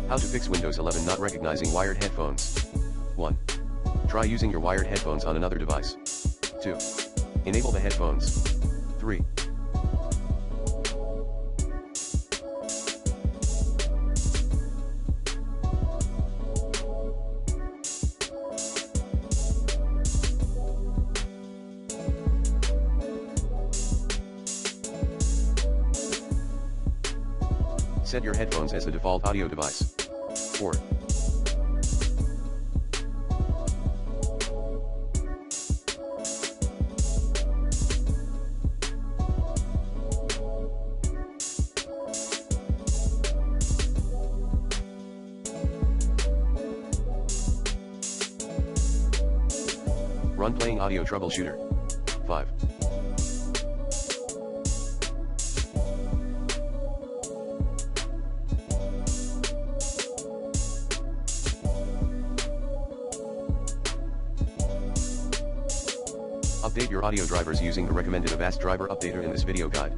How to fix Windows 11 not recognizing wired headphones. 1. Try using your wired headphones on another device. 2. Enable the headphones. 3. Set your headphones as the default audio device. 4. Run Playing Audio Troubleshooter. 5. Update your audio drivers using the recommended Avast driver updater in this video guide.